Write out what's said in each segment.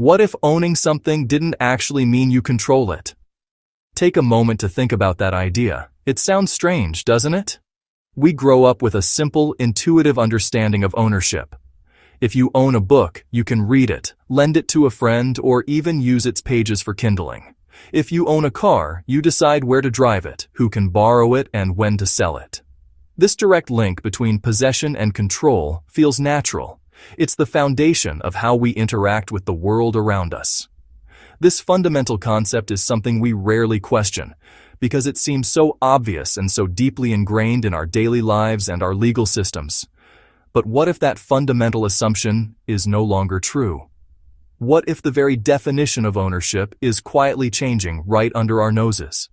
What if owning something didn't actually mean you control it? Take a moment to think about that idea. It sounds strange, doesn't it? We grow up with a simple, intuitive understanding of ownership. If you own a book, you can read it, lend it to a friend, or even use its pages for kindling. If you own a car, you decide where to drive it, who can borrow it, and when to sell it. This direct link between possession and control feels natural. It's the foundation of how we interact with the world around us. This fundamental concept is something we rarely question, because it seems so obvious and so deeply ingrained in our daily lives and our legal systems. But what if that fundamental assumption is no longer true? What if the very definition of ownership is quietly changing right under our noses?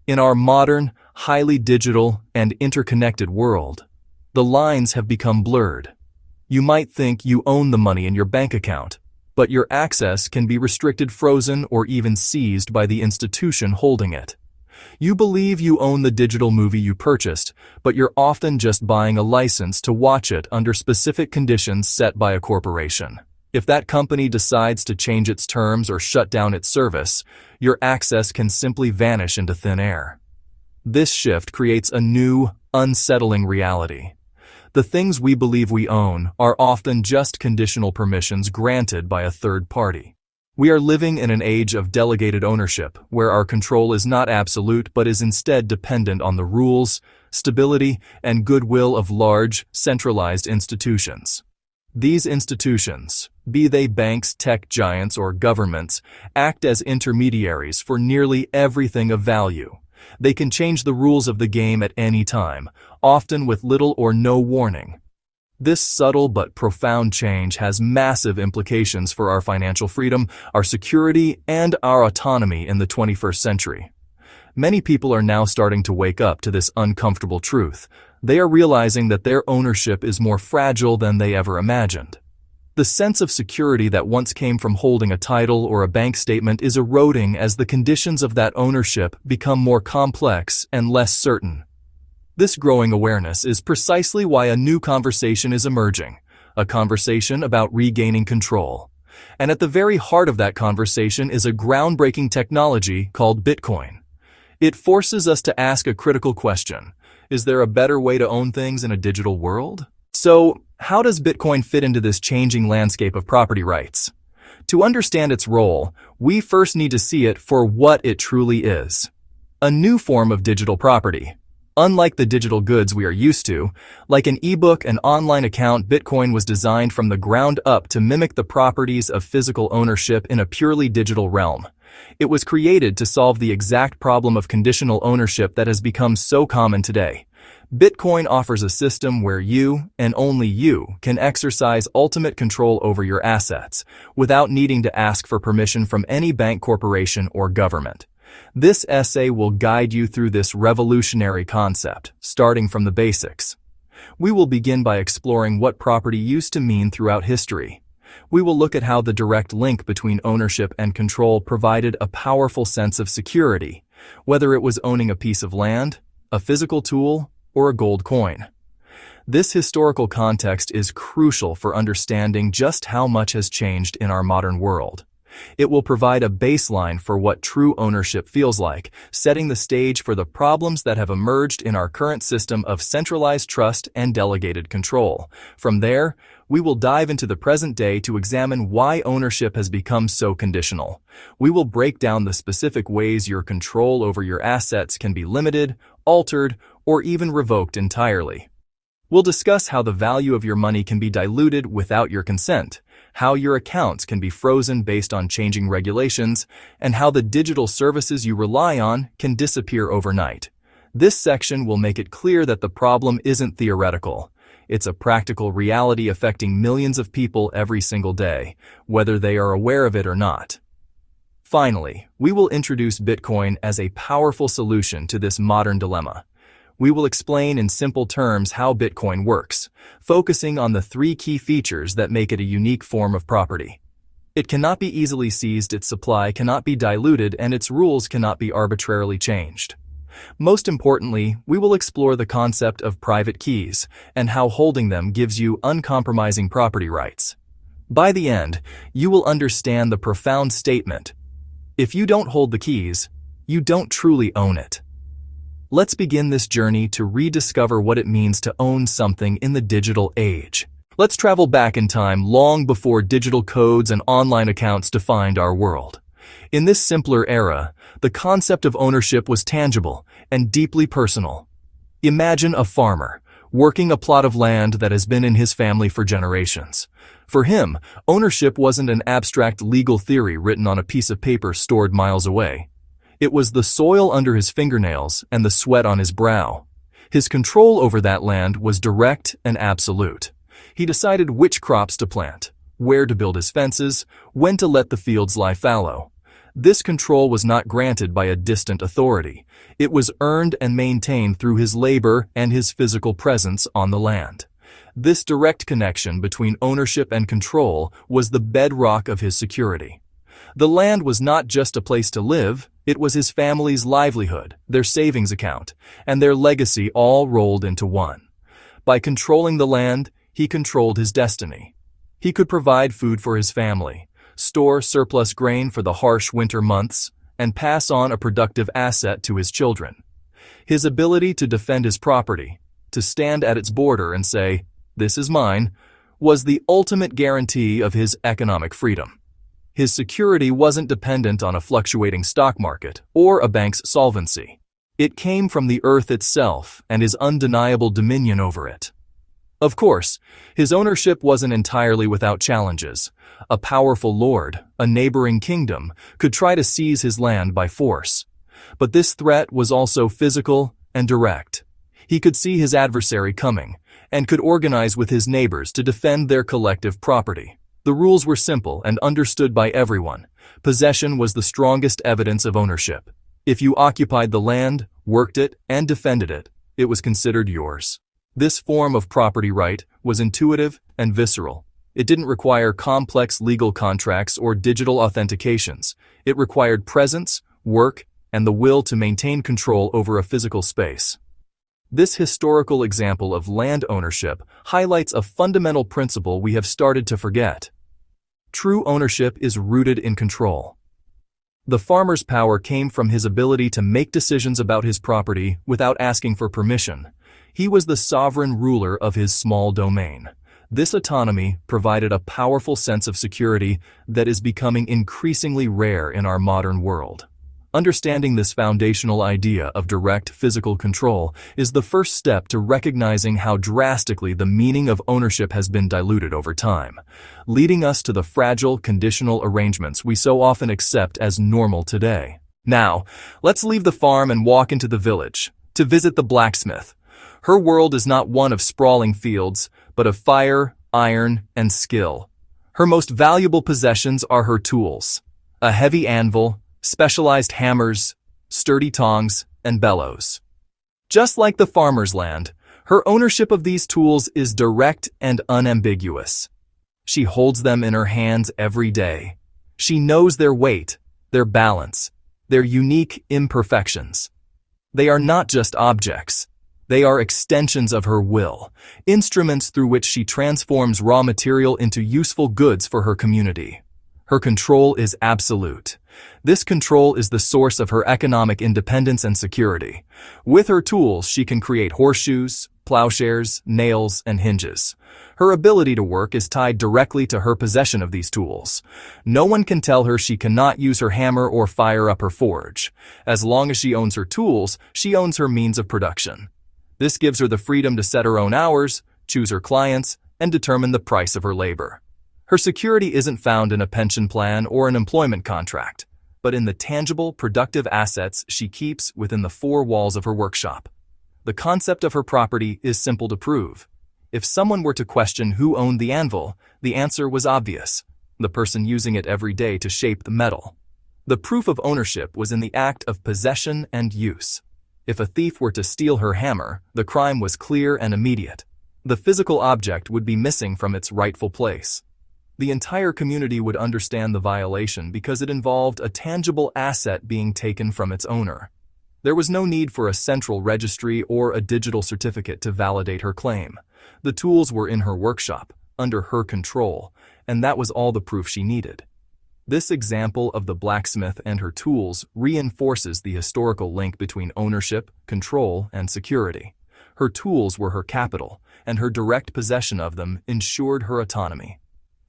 In our modern, highly digital, and interconnected world, the lines have become blurred. You might think you own the money in your bank account, but your access can be restricted, frozen, or even seized by the institution holding it. You believe you own the digital movie you purchased, but you're often just buying a license to watch it under specific conditions set by a corporation. If that company decides to change its terms or shut down its service, your access can simply vanish into thin air. This shift creates a new, unsettling reality. The things we believe we own are often just conditional permissions granted by a third party. We are living in an age of delegated ownership, where our control is not absolute but is instead dependent on the rules, stability, and goodwill of large, centralized institutions. These institutions, be they banks, tech giants, or governments, act as intermediaries for nearly everything of value. They can change the rules of the game at any time, often with little or no warning. This subtle but profound change has massive implications for our financial freedom, our security, and our autonomy in the 21st century. Many people are now starting to wake up to this uncomfortable truth. They are realizing that their ownership is more fragile than they ever imagined. The sense of security that once came from holding a title or a bank statement is eroding as the conditions of that ownership become more complex and less certain. This growing awareness is precisely why a new conversation is emerging, a conversation about regaining control. And at the very heart of that conversation is a groundbreaking technology called Bitcoin. It forces us to ask a critical question. Is there a better way to own things in a digital world? So, how does Bitcoin fit into this changing landscape of property rights? To understand its role, we first need to see it for what it truly is: a new form of digital property. Unlike the digital goods we are used to, like an ebook and online account, Bitcoin was designed from the ground up to mimic the properties of physical ownership in a purely digital realm. It was created to solve the exact problem of conditional ownership that has become so common today. Bitcoin offers a system where you, and only you, can exercise ultimate control over your assets, without needing to ask for permission from any bank, corporation, or government. This essay will guide you through this revolutionary concept, starting from the basics. We will begin by exploring what property used to mean throughout history. We will look at how the direct link between ownership and control provided a powerful sense of security, whether it was owning a piece of land, a physical tool, or a gold coin. This historical context is crucial for understanding just how much has changed in our modern world. It will provide a baseline for what true ownership feels like, setting the stage for the problems that have emerged in our current system of centralized trust and delegated control. From there, we will dive into the present day to examine why ownership has become so conditional. We will break down the specific ways your control over your assets can be limited, altered, or even revoked entirely. We'll discuss how the value of your money can be diluted without your consent, how your accounts can be frozen based on changing regulations, and how the digital services you rely on can disappear overnight. This section will make it clear that the problem isn't theoretical. It's a practical reality affecting millions of people every single day, whether they are aware of it or not. Finally, we will introduce Bitcoin as a powerful solution to this modern dilemma. We will explain in simple terms how Bitcoin works, focusing on the 3 key features that make it a unique form of property. It cannot be easily seized, its supply cannot be diluted, and its rules cannot be arbitrarily changed. Most importantly, we will explore the concept of private keys and how holding them gives you uncompromising property rights. By the end, you will understand the profound statement: if you don't hold the keys, you don't truly own it. Let's begin this journey to rediscover what it means to own something in the digital age. Let's travel back in time, long before digital codes and online accounts defined our world. In this simpler era, the concept of ownership was tangible and deeply personal. Imagine a farmer working a plot of land that has been in his family for generations. For him, ownership wasn't an abstract legal theory written on a piece of paper stored miles away. It was the soil under his fingernails and the sweat on his brow. His control over that land was direct and absolute. He decided which crops to plant, where to build his fences, when to let the fields lie fallow. This control was not granted by a distant authority. It was earned and maintained through his labor and his physical presence on the land. This direct connection between ownership and control was the bedrock of his security. The land was not just a place to live, it was his family's livelihood, their savings account, and their legacy all rolled into one. By controlling the land, he controlled his destiny. He could provide food for his family, store surplus grain for the harsh winter months, and pass on a productive asset to his children. His ability to defend his property, to stand at its border and say, "This is mine," was the ultimate guarantee of his economic freedom. His security wasn't dependent on a fluctuating stock market or a bank's solvency. It came from the earth itself and his undeniable dominion over it. Of course, his ownership wasn't entirely without challenges. A powerful lord, a neighboring kingdom, could try to seize his land by force. But this threat was also physical and direct. He could see his adversary coming and could organize with his neighbors to defend their collective property. The rules were simple and understood by everyone. Possession was the strongest evidence of ownership. If you occupied the land, worked it, and defended it, it was considered yours. This form of property right was intuitive and visceral. It didn't require complex legal contracts or digital authentications. It required presence, work, and the will to maintain control over a physical space. This historical example of land ownership highlights a fundamental principle we have started to forget. True ownership is rooted in control. The farmer's power came from his ability to make decisions about his property without asking for permission. He was the sovereign ruler of his small domain. This autonomy provided a powerful sense of security that is becoming increasingly rare in our modern world. Understanding this foundational idea of direct physical control is the first step to recognizing how drastically the meaning of ownership has been diluted over time, leading us to the fragile, conditional arrangements we so often accept as normal today. Now, let's leave the farm and walk into the village to visit the blacksmith. Her world is not one of sprawling fields, but of fire, iron, and skill. Her most valuable possessions are her tools: a heavy anvil, specialized hammers, sturdy tongs, and bellows. Just like the farmer's land, her ownership of these tools is direct and unambiguous. She holds them in her hands every day. She knows their weight, their balance, their unique imperfections. They are not just objects. They are extensions of her will, instruments through which she transforms raw material into useful goods for her community. Her control is absolute. This control is the source of her economic independence and security. With her tools, she can create horseshoes, plowshares, nails, and hinges. Her ability to work is tied directly to her possession of these tools. No one can tell her she cannot use her hammer or fire up her forge. As long as she owns her tools, she owns her means of production. This gives her the freedom to set her own hours, choose her clients, and determine the price of her labor. Her security isn't found in a pension plan or an employment contract, but in the tangible, productive assets she keeps within the four walls of her workshop. The concept of her property is simple to prove. If someone were to question who owned the anvil, the answer was obvious: the person using it every day to shape the metal. The proof of ownership was in the act of possession and use. If a thief were to steal her hammer, the crime was clear and immediate. The physical object would be missing from its rightful place. The entire community would understand the violation because it involved a tangible asset being taken from its owner. There was no need for a central registry or a digital certificate to validate her claim. The tools were in her workshop, under her control, and that was all the proof she needed. This example of the blacksmith and her tools reinforces the historical link between ownership, control, and security. Her tools were her capital, and her direct possession of them ensured her autonomy.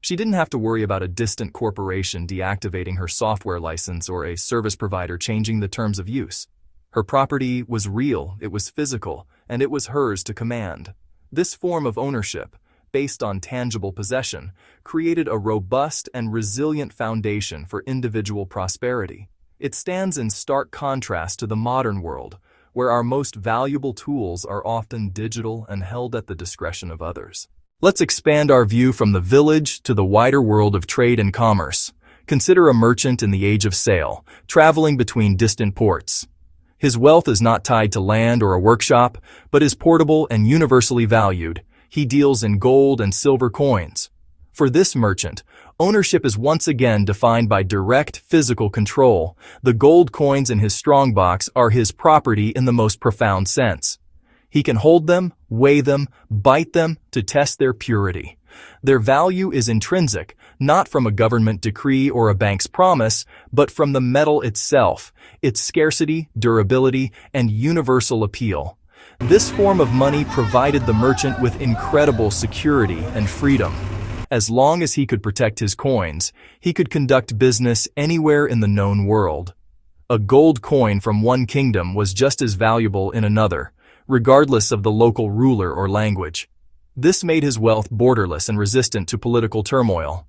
She didn't have to worry about a distant corporation deactivating her software license or a service provider changing the terms of use. Her property was real, it was physical, and it was hers to command. This form of ownership, based on tangible possession, created a robust and resilient foundation for individual prosperity. It stands in stark contrast to the modern world, where our most valuable tools are often digital and held at the discretion of others. Let's expand our view from the village to the wider world of trade and commerce. Consider a merchant in the age of sail, traveling between distant ports. His wealth is not tied to land or a workshop, but is portable and universally valued. He deals in gold and silver coins. For this merchant, ownership is once again defined by direct physical control. The gold coins in his strongbox are his property in the most profound sense. He can hold them, weigh them, bite them to test their purity. Their value is intrinsic, not from a government decree or a bank's promise, but from the metal itself, its scarcity, durability, and universal appeal. This form of money provided the merchant with incredible security and freedom. As long as he could protect his coins, he could conduct business anywhere in the known world. A gold coin from one kingdom was just as valuable in another, regardless of the local ruler or language. This made his wealth borderless and resistant to political turmoil.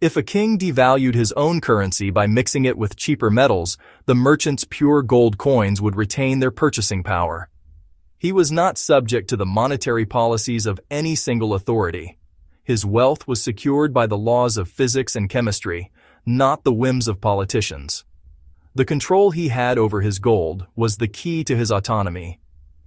If a king devalued his own currency by mixing it with cheaper metals, the merchant's pure gold coins would retain their purchasing power. He was not subject to the monetary policies of any single authority. His wealth was secured by the laws of physics and chemistry, not the whims of politicians. The control he had over his gold was the key to his autonomy.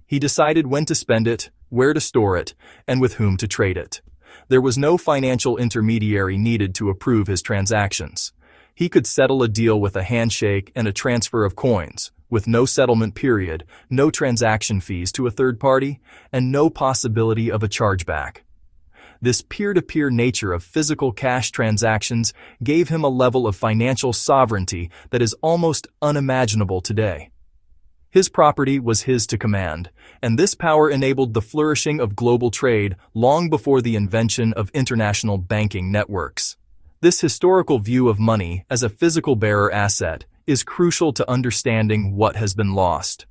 He decided when to spend it, where to store it, and with whom to trade it. There was no financial intermediary needed to approve his transactions. He could settle a deal with a handshake and a transfer of coins, with no settlement period, no transaction fees to a third party, and no possibility of a chargeback. This peer-to-peer nature of physical cash transactions gave him a level of financial sovereignty that is almost unimaginable today. His property was his to command, and this power enabled the flourishing of global trade long before the invention of international banking networks. This historical view of money as a physical bearer asset is crucial to understanding what has been lost.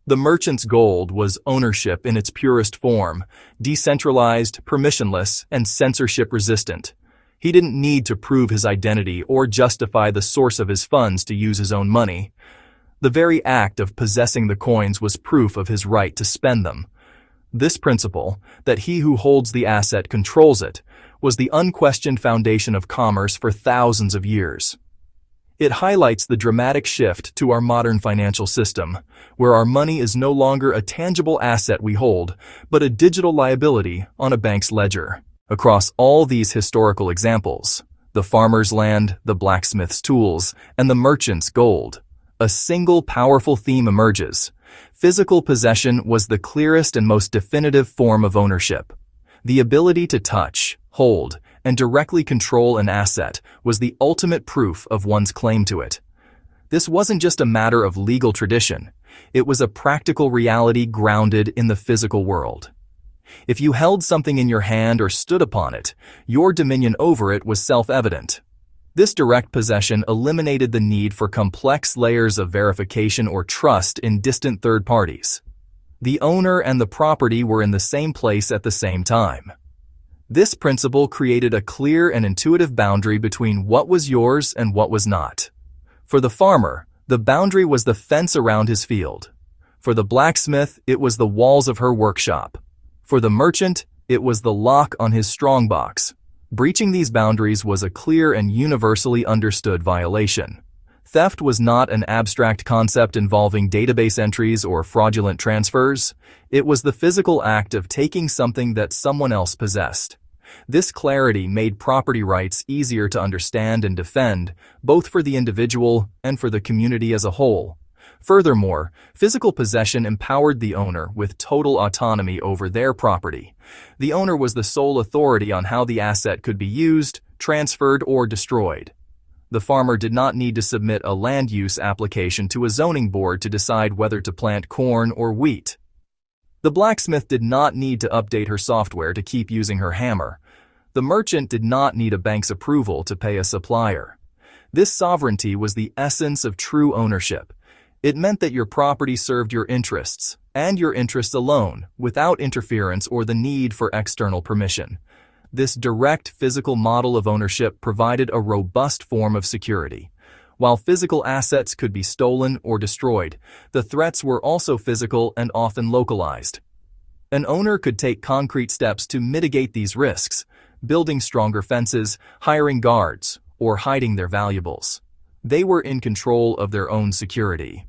The merchant's gold was ownership in its purest form, decentralized, permissionless, and censorship-resistant. He didn't need to prove his identity or justify the source of his funds to use his own money. The very act of possessing the coins was proof of his right to spend them. This principle, that he who holds the asset controls it, was the unquestioned foundation of commerce for thousands of years. It highlights the dramatic shift to our modern financial system, where our money is no longer a tangible asset we hold, but a digital liability on a bank's ledger. Across all these historical examples, the farmer's land, the blacksmith's tools, and the merchant's gold, a single powerful theme emerges. Physical possession was the clearest and most definitive form of ownership. The ability to touch, hold, and directly control an asset was the ultimate proof of one's claim to it. This wasn't just a matter of legal tradition. It was a practical reality grounded in the physical world. If you held something in your hand or stood upon it, your dominion over it was self-evident. This direct possession eliminated the need for complex layers of verification or trust in distant third parties. The owner and the property were in the same place at the same time. This principle created a clear and intuitive boundary between what was yours and what was not. For the farmer, the boundary was the fence around his field. For the blacksmith, it was the walls of her workshop. For the merchant, it was the lock on his strongbox. Breaching these boundaries was a clear and universally understood violation. Theft was not an abstract concept involving database entries or fraudulent transfers. It was the physical act of taking something that someone else possessed. This clarity made property rights easier to understand and defend, both for the individual and for the community as a whole. Furthermore, physical possession empowered the owner with total autonomy over their property. The owner was the sole authority on how the asset could be used, transferred, or destroyed. The farmer did not need to submit a land use application to a zoning board to decide whether to plant corn or wheat. The blacksmith did not need to update her software to keep using her hammer. The merchant did not need a bank's approval to pay a supplier. This sovereignty was the essence of true ownership. It meant that your property served your interests, and your interests alone, without interference or the need for external permission. This direct physical model of ownership provided a robust form of security. While physical assets could be stolen or destroyed, the threats were also physical and often localized. An owner could take concrete steps to mitigate these risks, building stronger fences, hiring guards, or hiding their valuables. They were in control of their own security.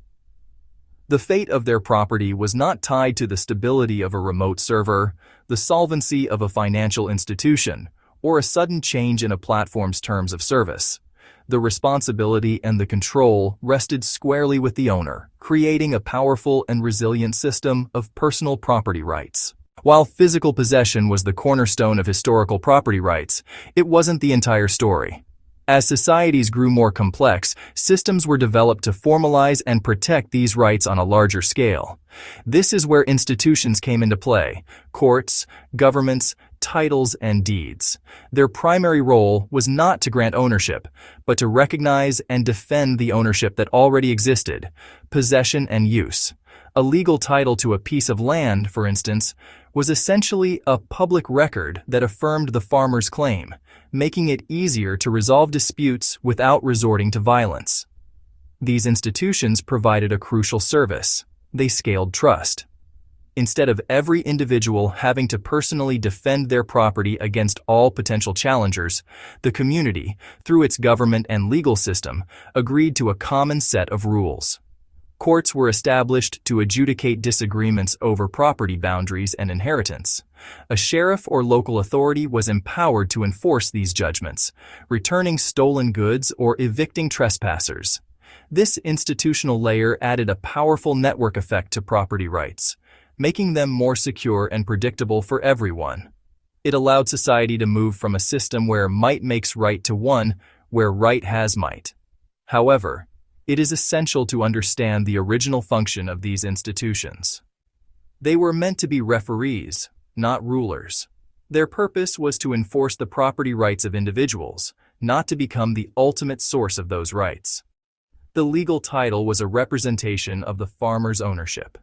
The fate of their property was not tied to the stability of a remote server, the solvency of a financial institution, or a sudden change in a platform's terms of service. The responsibility and the control rested squarely with the owner, creating a powerful and resilient system of personal property rights. While physical possession was the cornerstone of historical property rights, it wasn't the entire story. As societies grew more complex, systems were developed to formalize and protect these rights on a larger scale. This is where institutions came into play: courts, governments, titles, and deeds. Their primary role was not to grant ownership, but to recognize and defend the ownership that already existed: possession and use. A legal title to a piece of land, for instance, was essentially a public record that affirmed the farmer's claim, making it easier to resolve disputes without resorting to violence. These institutions provided a crucial service. They scaled trust. Instead of every individual having to personally defend their property against all potential challengers, the community, through its government and legal system, agreed to a common set of rules. Courts were established to adjudicate disagreements over property boundaries and inheritance. A sheriff or local authority was empowered to enforce these judgments, returning stolen goods or evicting trespassers. This institutional layer added a powerful network effect to property rights, making them more secure and predictable for everyone. It allowed society to move from a system where might makes right to one where right has might. However, it is essential to understand the original function of these institutions. They were meant to be referees, not rulers. Their purpose was to enforce the property rights of individuals, not to become the ultimate source of those rights. The legal title was a representation of the farmer's ownership.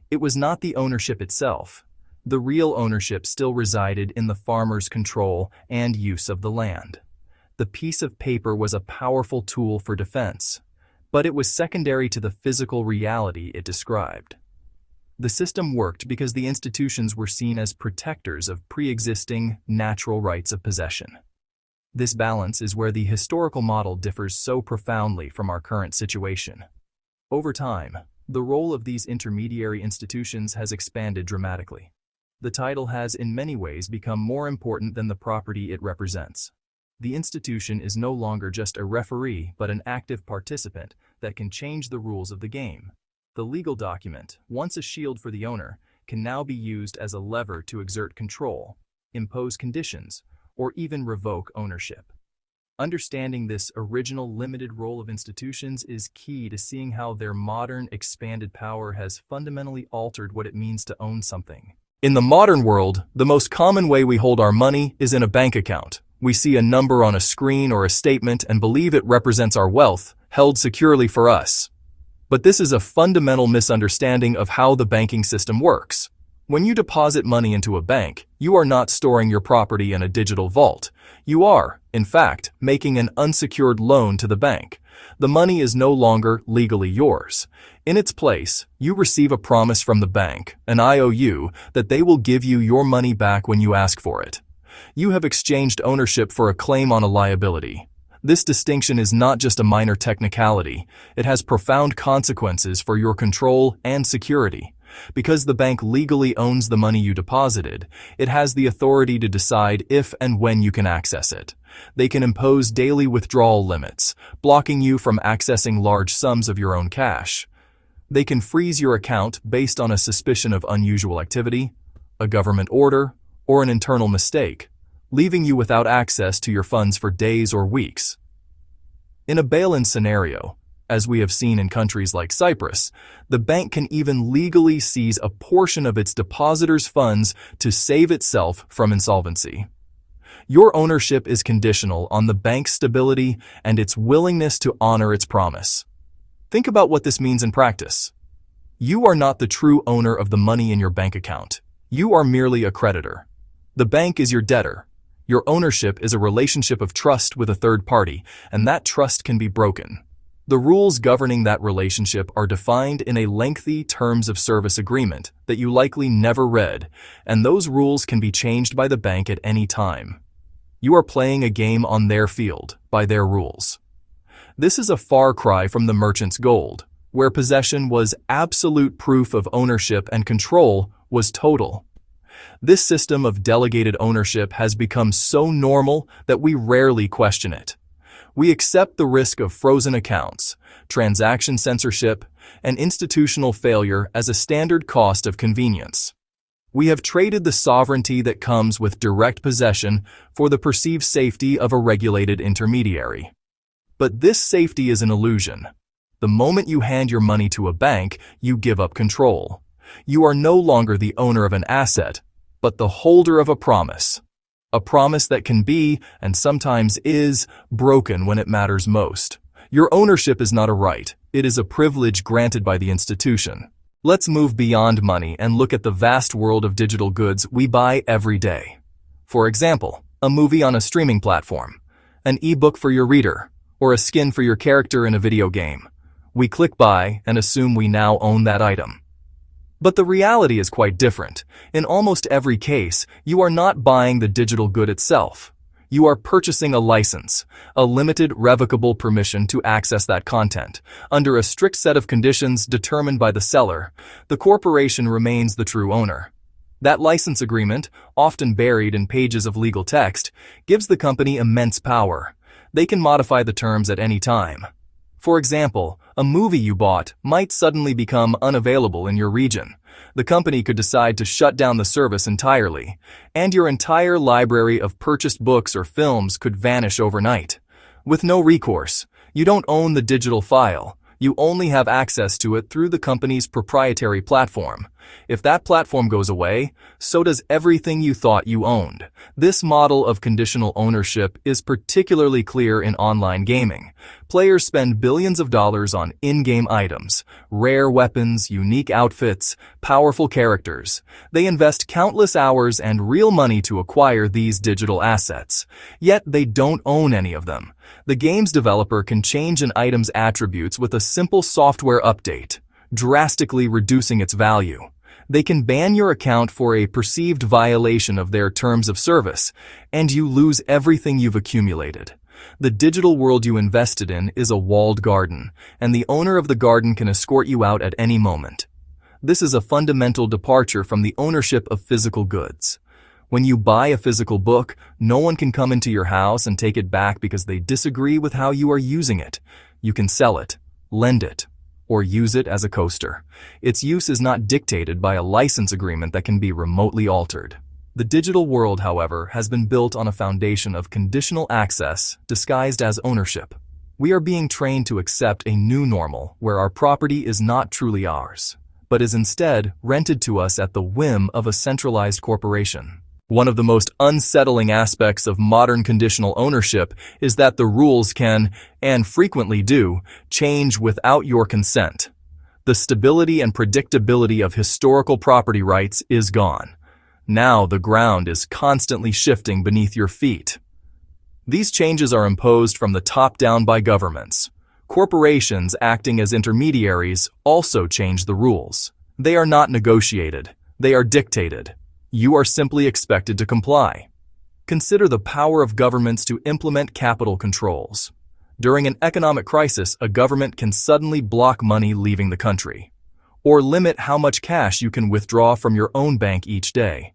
It was not the ownership itself. The real ownership still resided in the farmer's control and use of the land. The piece of paper was a powerful tool for defense, but it was secondary to the physical reality it described. The system worked because the institutions were seen as protectors of pre-existing natural rights of possession. This balance is where the historical model differs so profoundly from our current situation. Over time, the role of these intermediary institutions has expanded dramatically. The title has in many ways become more important than the property it represents. The institution is no longer just a referee but an active participant that can change the rules of the game. The legal document, once a shield for the owner, can now be used as a lever to exert control, impose conditions, or even revoke ownership. Understanding this original limited role of institutions is key to seeing how their modern expanded power has fundamentally altered what it means to own something. In the modern world, the most common way we hold our money is in a bank account. We see a number on a screen or a statement and believe it represents our wealth, held securely for us. But this is a fundamental misunderstanding of how the banking system works. When you deposit money into a bank, you are not storing your property in a digital vault. You are, in fact, making an unsecured loan to the bank. The money is no longer legally yours. In its place, you receive a promise from the bank, an IOU, that they will give you your money back when you ask for it. You have exchanged ownership for a claim on a liability. This distinction is not just a minor technicality. It has profound consequences for your control and security. Because the bank legally owns the money you deposited, it has the authority to decide if and when you can access it. They can impose daily withdrawal limits, blocking you from accessing large sums of your own cash. They can freeze your account based on a suspicion of unusual activity, a government order, or an internal mistake, leaving you without access to your funds for days or weeks. In a bail-in scenario, as we have seen in countries like Cyprus, the bank can even legally seize a portion of its depositors' funds to save itself from insolvency. Your ownership is conditional on the bank's stability and its willingness to honor its promise. Think about what this means in practice. You are not the true owner of the money in your bank account. You are merely a creditor. The bank is your debtor. Your ownership is a relationship of trust with a third party, and that trust can be broken. The rules governing that relationship are defined in a lengthy terms of service agreement that you likely never read, and those rules can be changed by the bank at any time. You are playing a game on their field, by their rules. This is a far cry from the merchant's gold, where possession was absolute proof of ownership and control was total. This system of delegated ownership has become so normal that we rarely question it. We accept the risk of frozen accounts, transaction censorship, and institutional failure as a standard cost of convenience. We have traded the sovereignty that comes with direct possession for the perceived safety of a regulated intermediary. But this safety is an illusion. The moment you hand your money to a bank, you give up control. You are no longer the owner of an asset, but the holder of a promise. A promise that can be, and sometimes is, broken when it matters most. Your ownership is not a right, it is a privilege granted by the institution. Let's move beyond money and look at the vast world of digital goods we buy every day. For example, a movie on a streaming platform, an e-book for your reader, or a skin for your character in a video game. We click buy and assume we now own that item. But the reality is quite different. In almost every case, you are not buying the digital good itself. You are purchasing a license, a limited revocable permission to access that content. Under a strict set of conditions determined by the seller, the corporation remains the true owner. That license agreement, often buried in pages of legal text, gives the company immense power. They can modify the terms at any time. For example, a movie you bought might suddenly become unavailable in your region. The company could decide to shut down the service entirely, and your entire library of purchased books or films could vanish overnight. With no recourse, you don't own the digital file. You only have access to it through the company's proprietary platform. If that platform goes away, so does everything you thought you owned. This model of conditional ownership is particularly clear in online gaming. Players spend billions of dollars on in-game items, rare weapons, unique outfits, powerful characters. They invest countless hours and real money to acquire these digital assets. Yet they don't own any of them. The game's developer can change an item's attributes with a simple software update, drastically reducing its value. They can ban your account for a perceived violation of their terms of service, and you lose everything you've accumulated. The digital world you invested in is a walled garden, and the owner of the garden can escort you out at any moment. This is a fundamental departure from the ownership of physical goods. When you buy a physical book, no one can come into your house and take it back because they disagree with how you are using it. You can sell it, lend it, or use it as a coaster. Its use is not dictated by a license agreement that can be remotely altered. The digital world, however, has been built on a foundation of conditional access disguised as ownership. We are being trained to accept a new normal where our property is not truly ours, but is instead rented to us at the whim of a centralized corporation. One of the most unsettling aspects of modern conditional ownership is that the rules can, and frequently do, change without your consent. The stability and predictability of historical property rights is gone. Now the ground is constantly shifting beneath your feet. These changes are imposed from the top down by governments. Corporations acting as intermediaries also change the rules. They are not negotiated. They are dictated. You are simply expected to comply. Consider the power of governments to implement capital controls. During an economic crisis, a government can suddenly block money leaving the country, or limit how much cash you can withdraw from your own bank each day.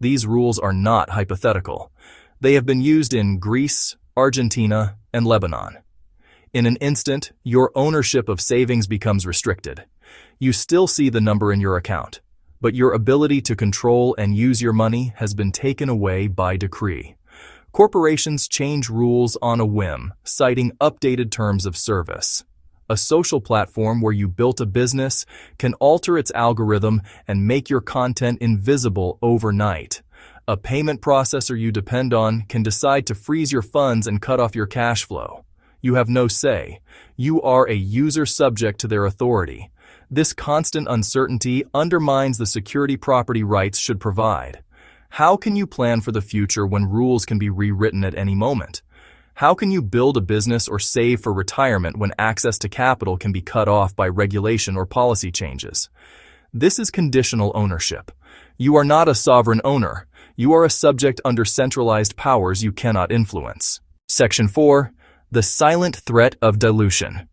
These rules are not hypothetical. They have been used in Greece, Argentina, and Lebanon. In an instant, your ownership of savings becomes restricted. You still see the number in your account, but your ability to control and use your money has been taken away by decree. Corporations change rules on a whim, citing updated terms of service. A social platform where you built a business can alter its algorithm and make your content invisible overnight. A payment processor you depend on can decide to freeze your funds and cut off your cash flow. You have no say. You are a user subject to their authority. This constant uncertainty undermines the security property rights should provide. How can you plan for the future when rules can be rewritten at any moment? How can you build a business or save for retirement when access to capital can be cut off by regulation or policy changes? This is conditional ownership. You are not a sovereign owner. You are a subject under centralized powers you cannot influence. Section 4. The silent threat of dilution.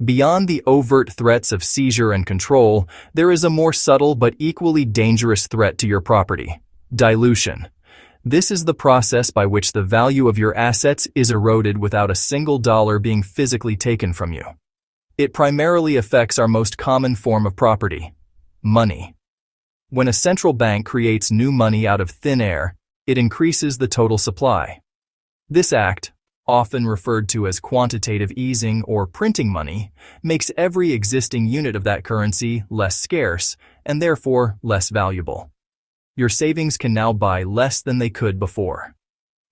Beyond the overt threats of seizure and control, there is a more subtle but equally dangerous threat to your property: dilution. This is the process by which the value of your assets is eroded without a single dollar being physically taken from you. It primarily affects our most common form of property: money. When a central bank creates new money out of thin air, it increases the total supply. This act, often referred to as quantitative easing or printing money, makes every existing unit of that currency less scarce and therefore less valuable. Your savings can now buy less than they could before.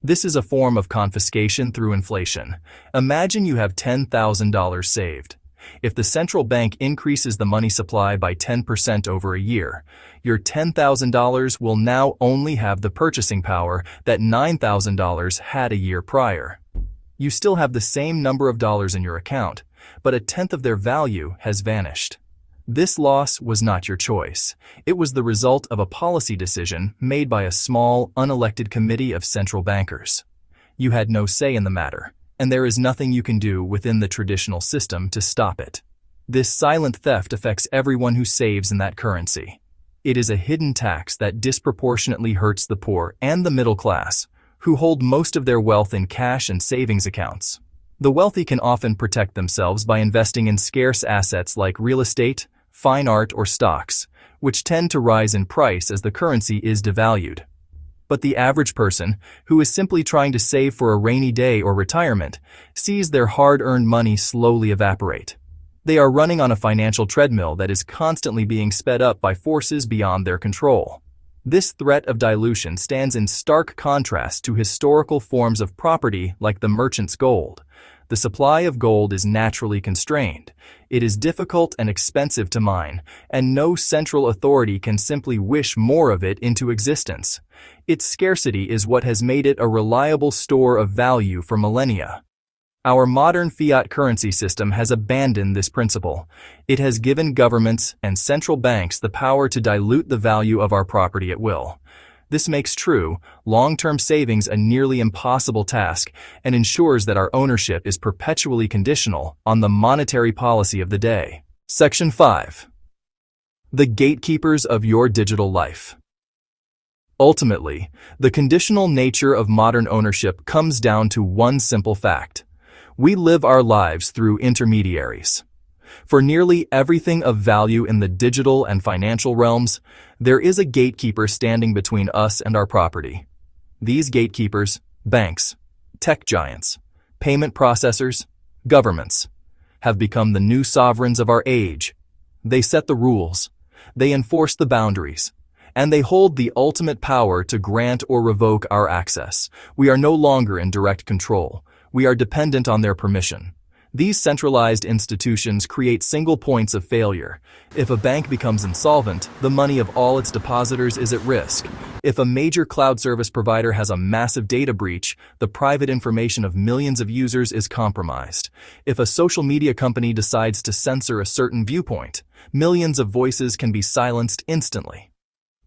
This is a form of confiscation through inflation. Imagine you have $10,000 saved. If the central bank increases the money supply by 10% over a year, your $10,000 will now only have the purchasing power that $9,000 had a year prior. You still have the same number of dollars in your account, but a tenth of their value has vanished. This loss was not your choice. It was the result of a policy decision made by a small, unelected committee of central bankers. You had no say in the matter, and there is nothing you can do within the traditional system to stop it. This silent theft affects everyone who saves in that currency. It is a hidden tax that disproportionately hurts the poor and the middle class, who hold most of their wealth in cash and savings accounts. The wealthy can often protect themselves by investing in scarce assets like real estate, fine art, or stocks, which tend to rise in price as the currency is devalued. But the average person, who is simply trying to save for a rainy day or retirement, sees their hard-earned money slowly evaporate. They are running on a financial treadmill that is constantly being sped up by forces beyond their control. This threat of dilution stands in stark contrast to historical forms of property like the merchant's gold. The supply of gold is naturally constrained. It is difficult and expensive to mine, and no central authority can simply wish more of it into existence. Its scarcity is what has made it a reliable store of value for millennia. Our modern fiat currency system has abandoned this principle. It has given governments and central banks the power to dilute the value of our property at will. This makes true, long-term savings a nearly impossible task and ensures that our ownership is perpetually conditional on the monetary policy of the day. Section 5. The gatekeepers of your digital life. Ultimately, the conditional nature of modern ownership comes down to one simple fact: we live our lives through intermediaries. For nearly everything of value in the digital and financial realms, there is a gatekeeper standing between us and our property. These gatekeepers, banks, tech giants, payment processors, governments, have become the new sovereigns of our age. They set the rules, they enforce the boundaries, and they hold the ultimate power to grant or revoke our access. We are no longer in direct control. We are dependent on their permission. These centralized institutions create single points of failure. If a bank becomes insolvent, the money of all its depositors is at risk. If a major cloud service provider has a massive data breach, the private information of millions of users is compromised. If a social media company decides to censor a certain viewpoint, millions of voices can be silenced instantly.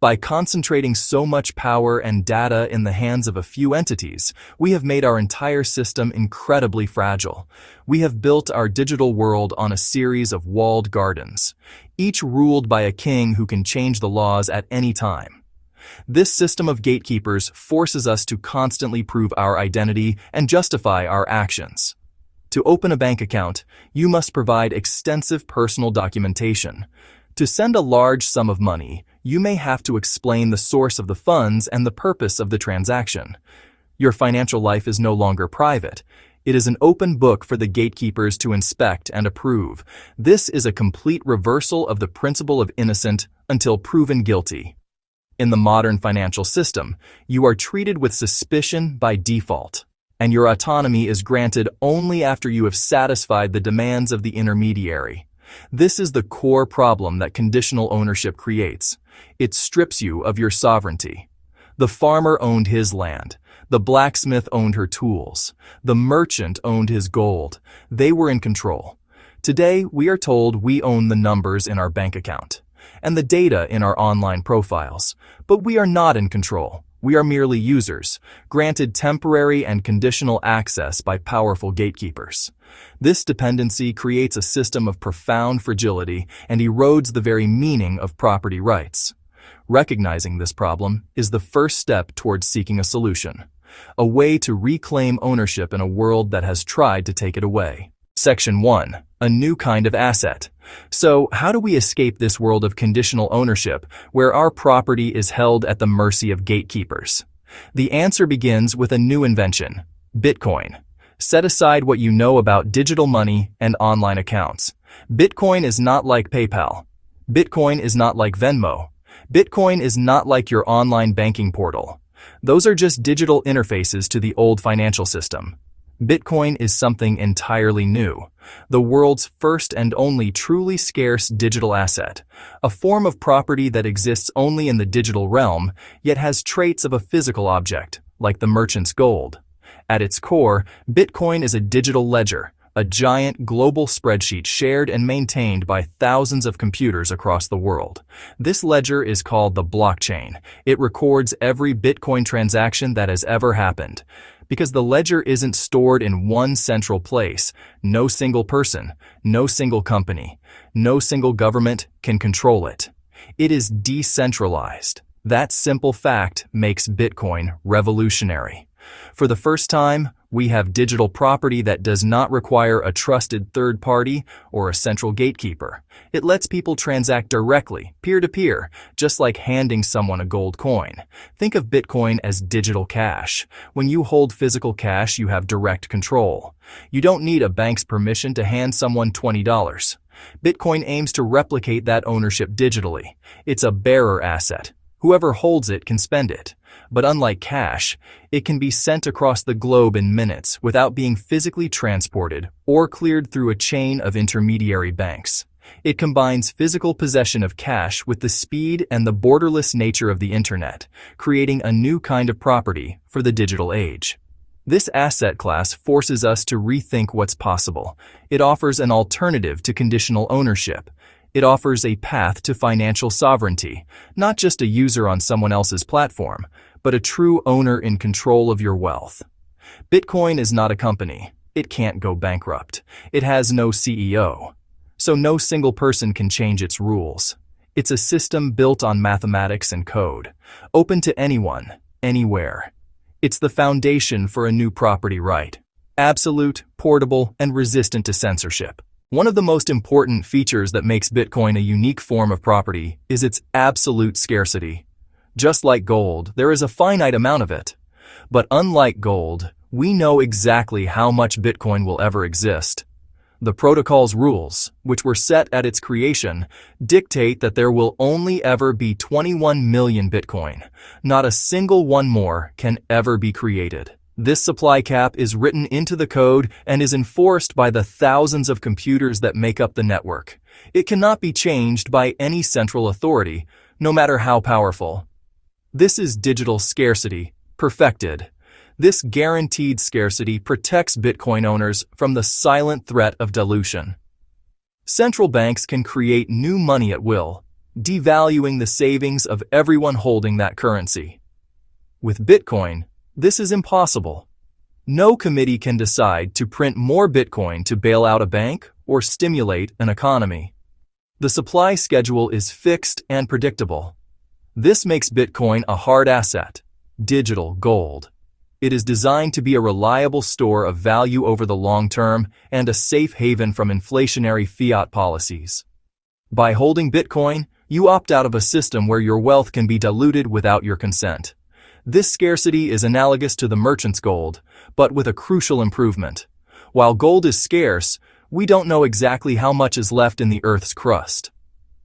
By concentrating so much power and data in the hands of a few entities, we have made our entire system incredibly fragile. We have built our digital world on a series of walled gardens, each ruled by a king who can change the laws at any time. This system of gatekeepers forces us to constantly prove our identity and justify our actions. To open a bank account, you must provide extensive personal documentation. To send a large sum of money, you may have to explain the source of the funds and the purpose of the transaction. Your financial life is no longer private. It is an open book for the gatekeepers to inspect and approve. This is a complete reversal of the principle of innocent until proven guilty. In the modern financial system, you are treated with suspicion by default, and your autonomy is granted only after you have satisfied the demands of the intermediary. This is the core problem that conditional ownership creates. It strips you of your sovereignty. The farmer owned his land. The blacksmith owned her tools. The merchant owned his gold. They were in control. Today, we are told we own the numbers in our bank account and the data in our online profiles. But we are not in control. We are merely users, granted temporary and conditional access by powerful gatekeepers. This dependency creates a system of profound fragility and erodes the very meaning of property rights. Recognizing this problem is the first step towards seeking a solution, a way to reclaim ownership in a world that has tried to take it away. Section 1. A new kind of asset. So, how do we escape this world of conditional ownership, where our property is held at the mercy of gatekeepers? The answer begins with a new invention: Bitcoin. Set aside what you know about digital money and online accounts. Bitcoin is not like PayPal. Bitcoin is not like Venmo. Bitcoin is not like your online banking portal. Those are just digital interfaces to the old financial system. Bitcoin is something entirely new, the world's first and only truly scarce digital asset, a form of property that exists only in the digital realm, yet has traits of a physical object, like the merchant's gold. At its core, Bitcoin is a digital ledger, a giant global spreadsheet shared and maintained by thousands of computers across the world. This ledger is called the blockchain. It records every Bitcoin transaction that has ever happened. Because the ledger isn't stored in one central place, no single person, no single company, no single government can control it. It is decentralized. That simple fact makes Bitcoin revolutionary. For the first time, we have digital property that does not require a trusted third party or a central gatekeeper. It lets people transact directly, peer-to-peer, just like handing someone a gold coin. Think of Bitcoin as digital cash. When you hold physical cash, you have direct control. You don't need a bank's permission to hand someone $20. Bitcoin aims to replicate that ownership digitally. It's a bearer asset. Whoever holds it can spend it. But unlike cash, it can be sent across the globe in minutes without being physically transported or cleared through a chain of intermediary banks. It combines physical possession of cash with the speed and the borderless nature of the internet, creating a new kind of property for the digital age. This asset class forces us to rethink what's possible. It offers an alternative to conditional ownership. It offers a path to financial sovereignty, not just a user on someone else's platform, but a true owner in control of your wealth. Bitcoin is not a company. It can't go bankrupt. It has no CEO. So no single person can change its rules. It's a system built on mathematics and code, open to anyone, anywhere. It's the foundation for a new property right: absolute, portable, and resistant to censorship. One of the most important features that makes Bitcoin a unique form of property is its absolute scarcity. Just like gold, there is a finite amount of it. But unlike gold, we know exactly how much Bitcoin will ever exist. The protocol's rules, which were set at its creation, dictate that there will only ever be 21 million Bitcoin. Not a single one more can ever be created. This supply cap is written into the code and is enforced by the thousands of computers that make up the network. It cannot be changed by any central authority, no matter how powerful. This is digital scarcity, perfected. This guaranteed scarcity protects Bitcoin owners from the silent threat of dilution. Central banks can create new money at will, devaluing the savings of everyone holding that currency. With Bitcoin, this is impossible. No committee can decide to print more Bitcoin to bail out a bank or stimulate an economy. The supply schedule is fixed and predictable. This makes Bitcoin a hard asset, digital gold. It is designed to be a reliable store of value over the long term and a safe haven from inflationary fiat policies. By holding Bitcoin, you opt out of a system where your wealth can be diluted without your consent. This scarcity is analogous to the merchant's gold, but with a crucial improvement. While gold is scarce, we don't know exactly how much is left in the Earth's crust.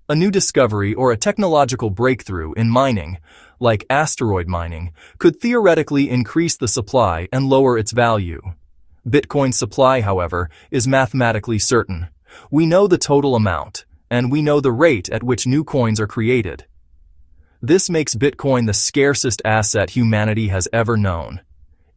A new discovery or a technological breakthrough in mining, like asteroid mining, could theoretically increase the supply and lower its value. Bitcoin's supply, however, is mathematically certain. We know the total amount, and we know the rate at which new coins are created. This makes Bitcoin the scarcest asset humanity has ever known.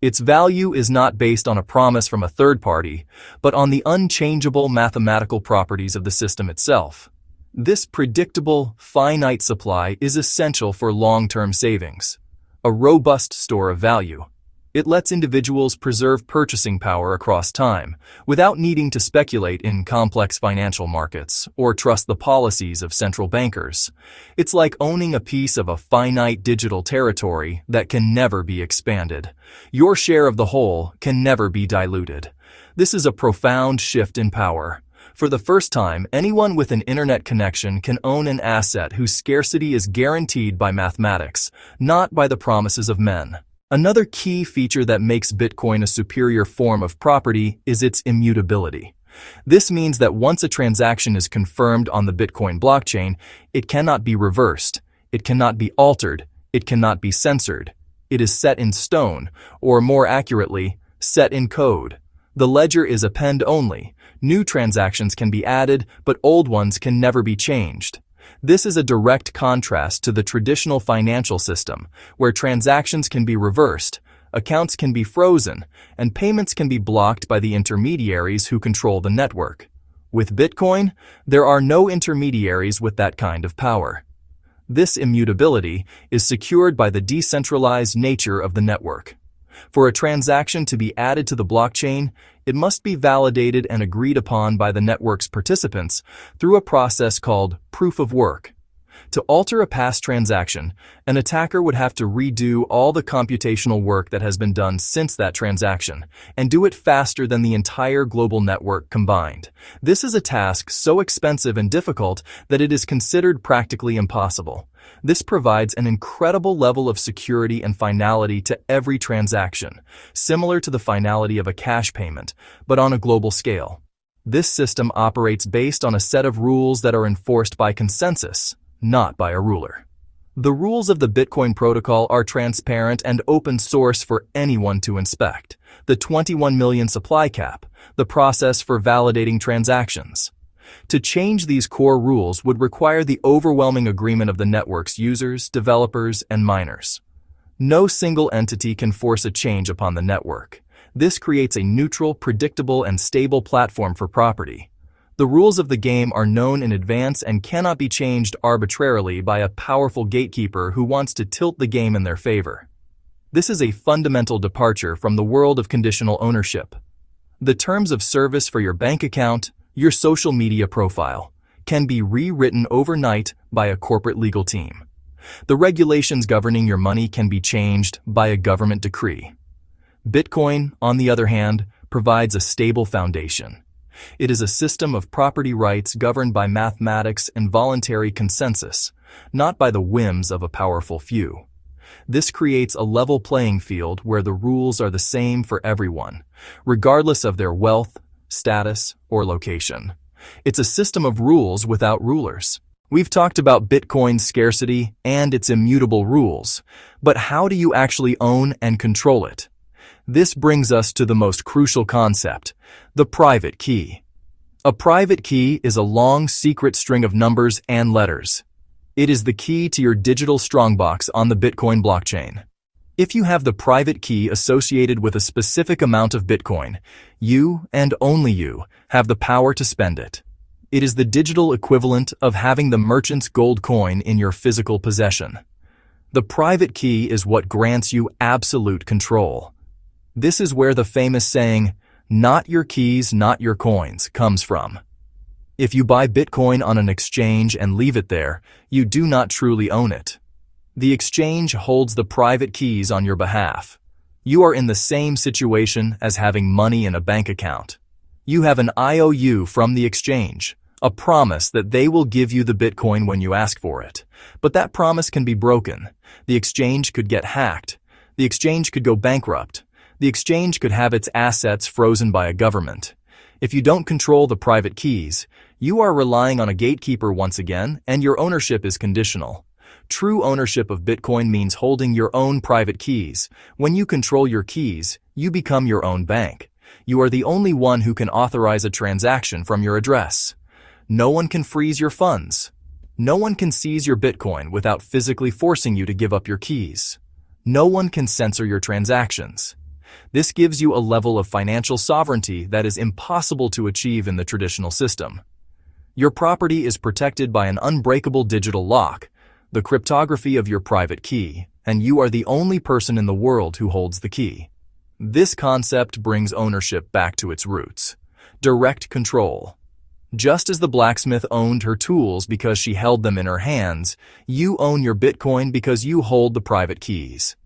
Its value is not based on a promise from a third party, but on the unchangeable mathematical properties of the system itself. This predictable, finite supply is essential for long-term savings, a robust store of value. It lets individuals preserve purchasing power across time without needing to speculate in complex financial markets or trust the policies of central bankers. It's like owning a piece of a finite digital territory that can never be expanded. Your share of the whole can never be diluted. This is a profound shift in power. For the first time, anyone with an internet connection can own an asset whose scarcity is guaranteed by mathematics, not by the promises of men. Another key feature that makes Bitcoin a superior form of property is its immutability. This means that once a transaction is confirmed on the Bitcoin blockchain, it cannot be reversed, it cannot be altered, it cannot be censored. It is set in stone, or more accurately, set in code. The ledger is append only. New transactions can be added, but old ones can never be changed. This is a direct contrast to the traditional financial system, where transactions can be reversed, accounts can be frozen, and payments can be blocked by the intermediaries who control the network. With Bitcoin, there are no intermediaries with that kind of power. This immutability is secured by the decentralized nature of the network. For a transaction to be added to the blockchain, it must be validated and agreed upon by the network's participants through a process called proof of work. To alter a past transaction, an attacker would have to redo all the computational work that has been done since that transaction, and do it faster than the entire global network combined. This is a task so expensive and difficult that it is considered practically impossible. This provides an incredible level of security and finality to every transaction, similar to the finality of a cash payment, but on a global scale. This system operates based on a set of rules that are enforced by consensus, not by a ruler. The rules of the Bitcoin protocol are transparent and open source for anyone to inspect. The 21 million supply cap, the process for validating transactions. To change these core rules would require the overwhelming agreement of the network's users, developers, and miners. No single entity can force a change upon the network. This creates a neutral, predictable, and stable platform for property. The rules of the game are known in advance and cannot be changed arbitrarily by a powerful gatekeeper who wants to tilt the game in their favor. This is a fundamental departure from the world of conditional ownership. The terms of service for your bank account, your social media profile, can be rewritten overnight by a corporate legal team. The regulations governing your money can be changed by a government decree. Bitcoin, on the other hand, provides a stable foundation. It is a system of property rights governed by mathematics and voluntary consensus, not by the whims of a powerful few. This creates a level playing field where the rules are the same for everyone, regardless of their wealth, status, or location. It's a system of rules without rulers. We've talked about Bitcoin's scarcity and its immutable rules, but how do you actually own and control it? This brings us to the most crucial concept, the private key. A private key is a long, secret string of numbers and letters. It is the key to your digital strongbox on the Bitcoin blockchain. If you have the private key associated with a specific amount of Bitcoin, you, and only you, have the power to spend it. It is the digital equivalent of having the merchant's gold coin in your physical possession. The private key is what grants you absolute control. This is where the famous saying, "Not your keys, not your coins," comes from. If you buy Bitcoin on an exchange and leave it there, you do not truly own it. The exchange holds the private keys on your behalf. You are in the same situation as having money in a bank account. You have an IOU from the exchange, a promise that they will give you the Bitcoin when you ask for it. But that promise can be broken. The exchange could get hacked. The exchange could go bankrupt. The exchange could have its assets frozen by a government. If you don't control the private keys, you are relying on a gatekeeper once again, and your ownership is conditional. True ownership of Bitcoin means holding your own private keys. When you control your keys, you become your own bank. You are the only one who can authorize a transaction from your address. No one can freeze your funds. No one can seize your Bitcoin without physically forcing you to give up your keys. No one can censor your transactions. This gives you a level of financial sovereignty that is impossible to achieve in the traditional system. Your property is protected by an unbreakable digital lock, the cryptography of your private key, and you are the only person in the world who holds the key. This concept brings ownership back to its roots. Direct control. Just as the blacksmith owned her tools because she held them in her hands, you own your Bitcoin because you hold the private keys.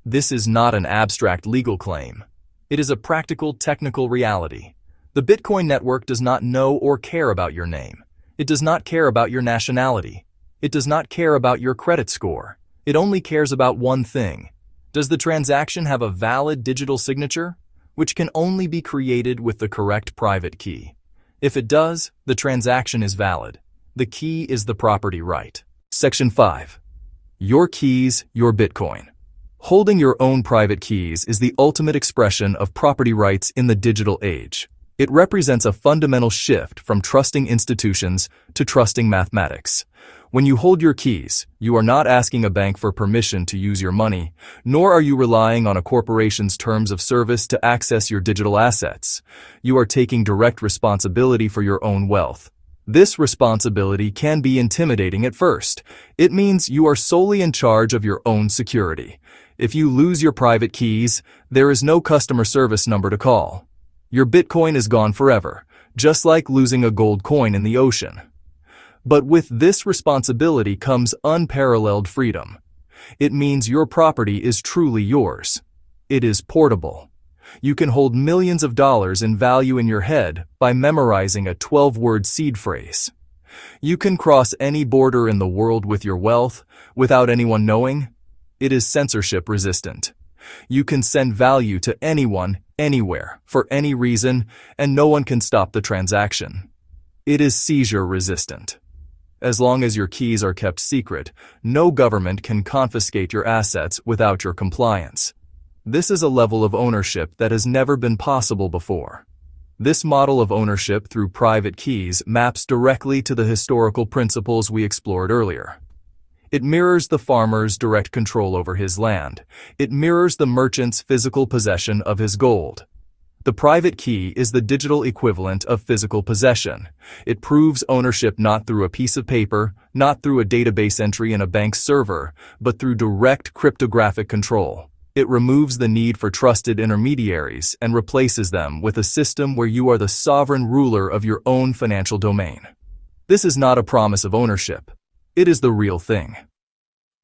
This is not an abstract legal claim. It is a practical technical reality. The Bitcoin network does not know or care about your name. It does not care about your nationality. It does not care about your credit score. It only cares about one thing. Does the transaction have a valid digital signature, which can only be created with the correct private key? If it does, the transaction is valid. The key is the property right. Section 5. Your keys, your Bitcoin. Holding your own private keys is the ultimate expression of property rights in the digital age. It represents a fundamental shift from trusting institutions to trusting mathematics. When you hold your keys, you are not asking a bank for permission to use your money, nor are you relying on a corporation's terms of service to access your digital assets. You are taking direct responsibility for your own wealth. This responsibility can be intimidating at first. It means you are solely in charge of your own security. If you lose your private keys, there is no customer service number to call. Your Bitcoin is gone forever, just like losing a gold coin in the ocean. But with this responsibility comes unparalleled freedom. It means your property is truly yours. It is portable. You can hold millions of dollars in value in your head by memorizing a 12-word seed phrase. You can cross any border in the world with your wealth without anyone knowing. It is censorship resistant. You can send value to anyone, anywhere, for any reason, and no one can stop the transaction. It is seizure resistant. As long as your keys are kept secret, no government can confiscate your assets without your compliance. This is a level of ownership that has never been possible before. This model of ownership through private keys maps directly to the historical principles we explored earlier. It mirrors the farmer's direct control over his land. It mirrors the merchant's physical possession of his gold. The private key is the digital equivalent of physical possession. It proves ownership not through a piece of paper, not through a database entry in a bank's server, but through direct cryptographic control. It removes the need for trusted intermediaries and replaces them with a system where you are the sovereign ruler of your own financial domain. This is not a promise of ownership. It is the real thing.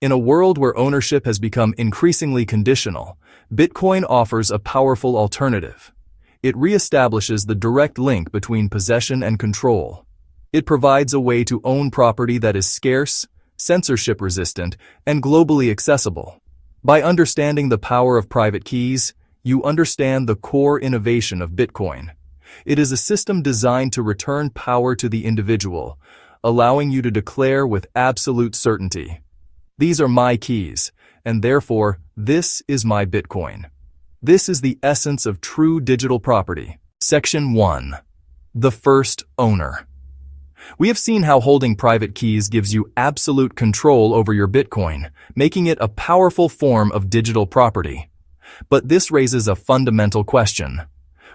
In a world where ownership has become increasingly conditional, Bitcoin offers a powerful alternative. It reestablishes the direct link between possession and control. It provides a way to own property that is scarce, censorship-resistant, and globally accessible. By understanding the power of private keys, you understand the core innovation of Bitcoin. It is a system designed to return power to the individual, allowing you to declare with absolute certainty, "These are my keys, and therefore, this is my Bitcoin." This is the essence of true digital property. Section 1. The first owner. We have seen how holding private keys gives you absolute control over your Bitcoin, making it a powerful form of digital property. But this raises a fundamental question.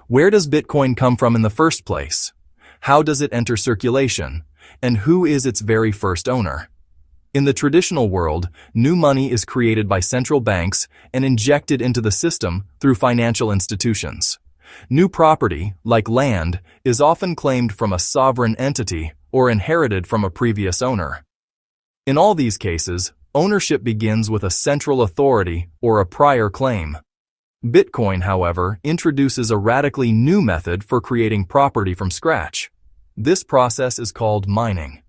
Where does Bitcoin come from in the first place? How does it enter circulation? And who is its very first owner? In the traditional world, new money is created by central banks and injected into the system through financial institutions. New property, like land, is often claimed from a sovereign entity or inherited from a previous owner. In all these cases, ownership begins with a central authority or a prior claim. Bitcoin, however, introduces a radically new method for creating property from scratch. This process is called mining.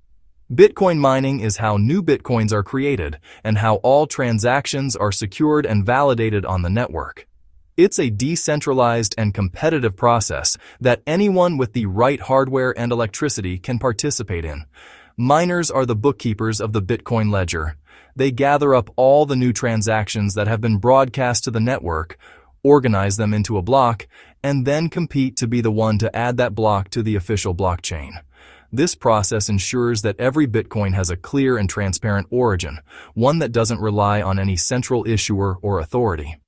Bitcoin mining is how new Bitcoins are created and how all transactions are secured and validated on the network. It's a decentralized and competitive process that anyone with the right hardware and electricity can participate in. Miners are the bookkeepers of the Bitcoin ledger. They gather up all the new transactions that have been broadcast to the network, organize them into a block, and then compete to be the one to add that block to the official blockchain. This process ensures that every Bitcoin has a clear and transparent origin, one that doesn't rely on any central issuer or authority.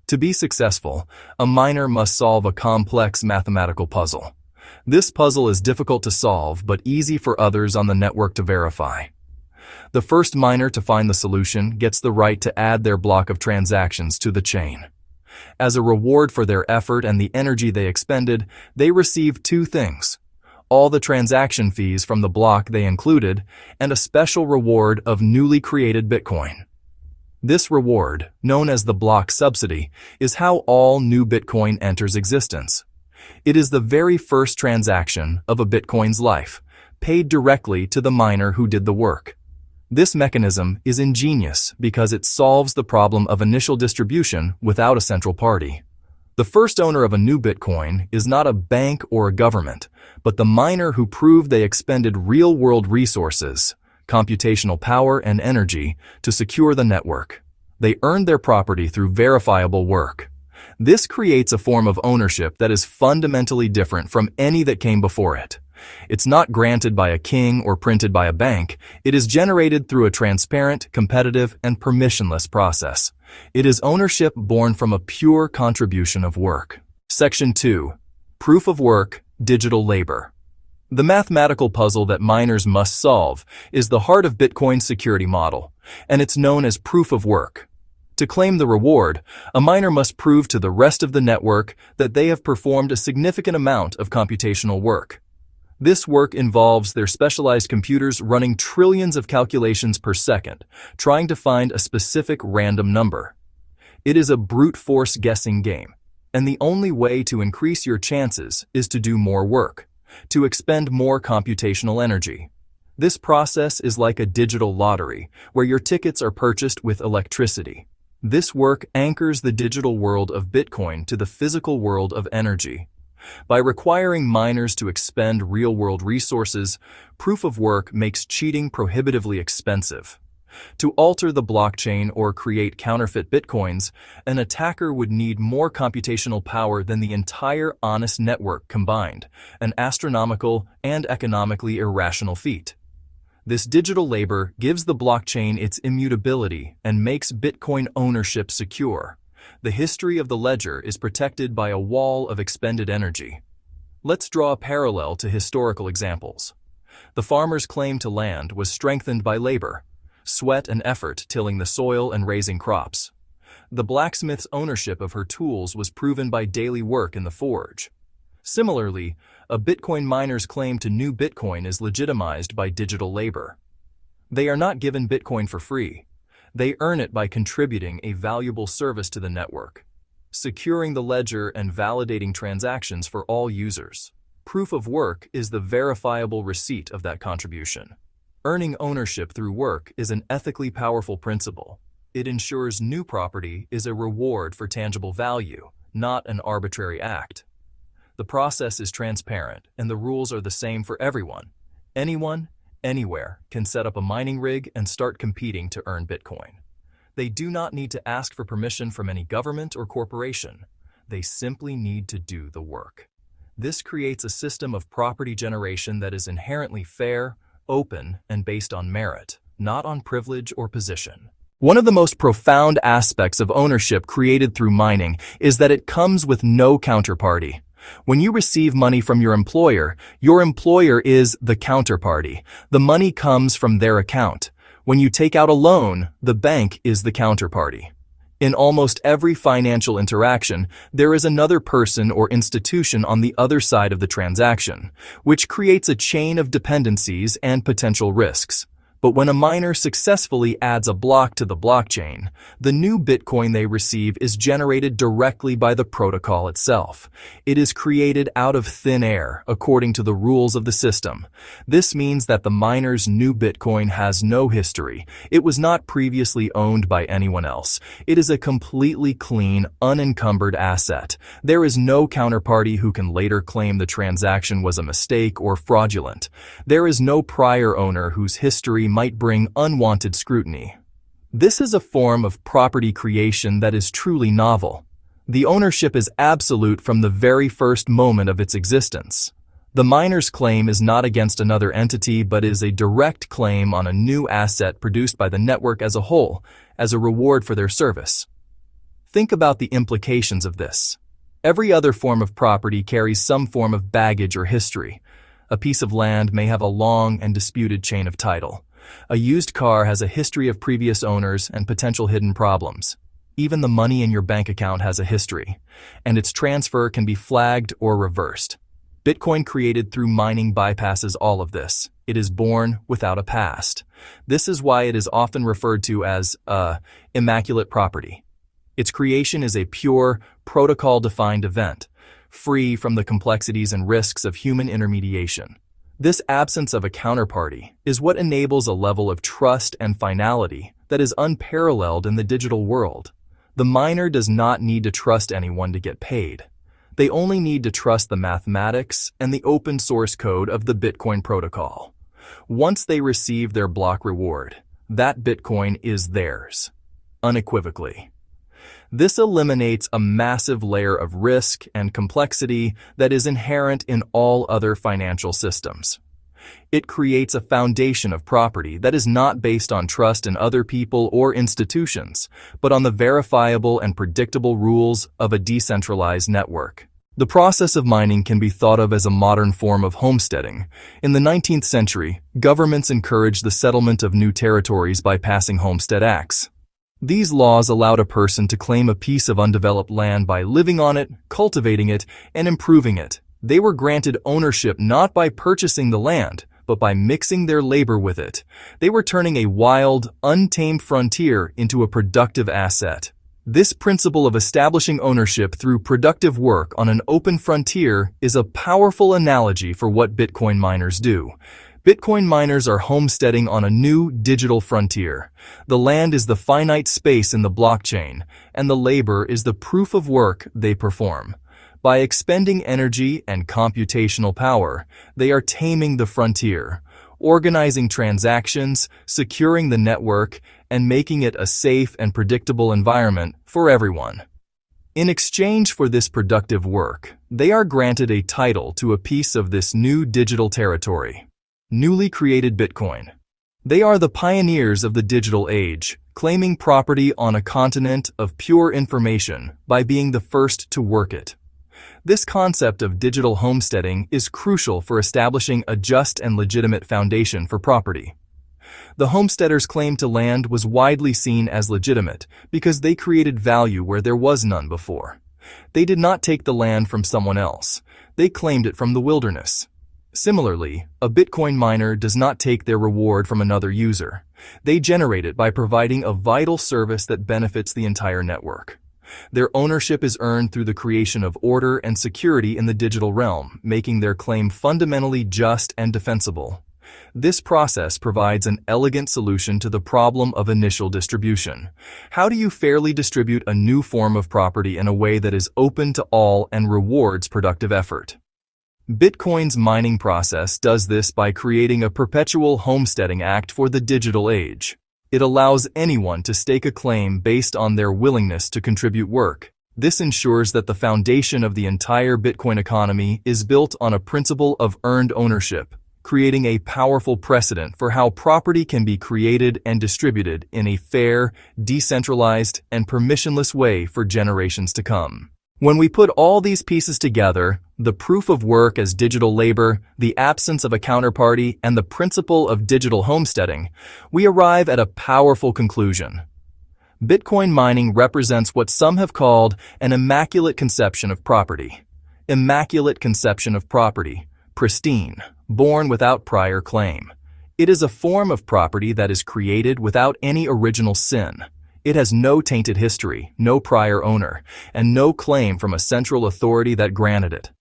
To be successful, a miner must solve a complex mathematical puzzle. This puzzle is difficult to solve but easy for others on the network to verify. The first miner to find the solution gets the right to add their block of transactions to the chain. As a reward for their effort and the energy they expended, they receive two things: all the transaction fees from the block they included, and a special reward of newly created Bitcoin. This reward, known as the block subsidy, is how all new Bitcoin enters existence. It is the very first transaction of a Bitcoin's life, paid directly to the miner who did the work. This mechanism is ingenious because it solves the problem of initial distribution without a central party. The first owner of a new Bitcoin is not a bank or a government, but the miner who proved they expended real-world resources, computational power and energy, to secure the network. They earned their property through verifiable work. This creates a form of ownership that is fundamentally different from any that came before it. It's not granted by a king or printed by a bank. It is generated through a transparent, competitive, and permissionless process. It is ownership born from a pure contribution of work. Section 2. Proof of work, digital labor. The mathematical puzzle that miners must solve is the heart of Bitcoin's security model, and it's known as proof of work. To claim the reward, a miner must prove to the rest of the network that they have performed a significant amount of computational work. This work involves their specialized computers running trillions of calculations per second, trying to find a specific random number. It is a brute force guessing game, and the only way to increase your chances is to do more work, to expend more computational energy. This process is like a digital lottery, where your tickets are purchased with electricity. This work anchors the digital world of Bitcoin to the physical world of energy. By requiring miners to expend real-world resources, proof of work makes cheating prohibitively expensive. To alter the blockchain or create counterfeit Bitcoins, an attacker would need more computational power than the entire honest network combined, an astronomical and economically irrational feat. This digital labor gives the blockchain its immutability and makes Bitcoin ownership secure. The history of the ledger is protected by a wall of expended energy. Let's draw a parallel to historical examples. The farmer's claim to land was strengthened by labor, sweat and effort tilling the soil and raising crops. The blacksmith's ownership of her tools was proven by daily work in the forge. Similarly, a Bitcoin miner's claim to new Bitcoin is legitimized by digital labor. They are not given Bitcoin for free. They earn it by contributing a valuable service to the network, securing the ledger and validating transactions for all users. Proof of work is the verifiable receipt of that contribution. Earning ownership through work is an ethically powerful principle. It ensures new property is a reward for tangible value, not an arbitrary act. The process is transparent, and the rules are the same for everyone. Anyone, anywhere, can set up a mining rig and start competing to earn Bitcoin. They do not need to ask for permission from any government or corporation. They simply need to do the work. This creates a system of property generation that is inherently fair, open, and based on merit, not on privilege or position. One of the most profound aspects of ownership created through mining is that it comes with no counterparty. When you receive money from your employer is the counterparty. The money comes from their account. When you take out a loan, the bank is the counterparty. In almost every financial interaction, there is another person or institution on the other side of the transaction, which creates a chain of dependencies and potential risks. But when a miner successfully adds a block to the blockchain, the new Bitcoin they receive is generated directly by the protocol itself. It is created out of thin air, according to the rules of the system. This means that the miner's new Bitcoin has no history. It was not previously owned by anyone else. It is a completely clean, unencumbered asset. There is no counterparty who can later claim the transaction was a mistake or fraudulent. There is no prior owner whose history might bring unwanted scrutiny. This is a form of property creation that is truly novel. The ownership is absolute from the very first moment of its existence. The miner's claim is not against another entity but is a direct claim on a new asset produced by the network as a whole, as a reward for their service. Think about the implications of this. Every other form of property carries some form of baggage or history. A piece of land may have a long and disputed chain of title. A used car has a history of previous owners and potential hidden problems. Even the money in your bank account has a history, and its transfer can be flagged or reversed. Bitcoin created through mining bypasses all of this. It is born without a past. This is why it is often referred to as immaculate property. Its creation is a pure, protocol-defined event, free from the complexities and risks of human intermediation. This absence of a counterparty is what enables a level of trust and finality that is unparalleled in the digital world. The miner does not need to trust anyone to get paid. They only need to trust the mathematics and the open source code of the Bitcoin protocol. Once they receive their block reward, that Bitcoin is theirs, unequivocally. This eliminates a massive layer of risk and complexity that is inherent in all other financial systems. It creates a foundation of property that is not based on trust in other people or institutions, but on the verifiable and predictable rules of a decentralized network. The process of mining can be thought of as a modern form of homesteading. In the 19th century, governments encouraged the settlement of new territories by passing homestead acts. These laws allowed a person to claim a piece of undeveloped land by living on it, cultivating it, and improving it. They were granted ownership not by purchasing the land, but by mixing their labor with it. They were turning a wild, untamed frontier into a productive asset. This principle of establishing ownership through productive work on an open frontier is a powerful analogy for what Bitcoin miners do. Bitcoin miners are homesteading on a new digital frontier. The land is the finite space in the blockchain, and the labor is the proof of work they perform. By expending energy and computational power, they are taming the frontier, organizing transactions, securing the network, and making it a safe and predictable environment for everyone. In exchange for this productive work, they are granted a title to a piece of this new digital territory. Newly created Bitcoin. They are the pioneers of the digital age, claiming property on a continent of pure information by being the first to work it. This concept of digital homesteading is crucial for establishing a just and legitimate foundation for property. The homesteaders' claim to land was widely seen as legitimate because they created value where there was none before. They did not take the land from someone else. They claimed it from the wilderness. Similarly, a Bitcoin miner does not take their reward from another user. They generate it by providing a vital service that benefits the entire network. Their ownership is earned through the creation of order and security in the digital realm, making their claim fundamentally just and defensible. This process provides an elegant solution to the problem of initial distribution. How do you fairly distribute a new form of property in a way that is open to all and rewards productive effort? Bitcoin's mining process does this by creating a perpetual homesteading act for the digital age. It allows anyone to stake a claim based on their willingness to contribute work. This ensures that the foundation of the entire Bitcoin economy is built on a principle of earned ownership, creating a powerful precedent for how property can be created and distributed in a fair, decentralized, and permissionless way for generations to come. When we put all these pieces together, the proof of work as digital labor, the absence of a counterparty, and the principle of digital homesteading, we arrive at a powerful conclusion. Bitcoin mining represents what some have called an immaculate conception of property. Immaculate conception of property, pristine, born without prior claim. It is a form of property that is created without any original sin. It has no tainted history, no prior owner, and no claim from a central authority that granted it.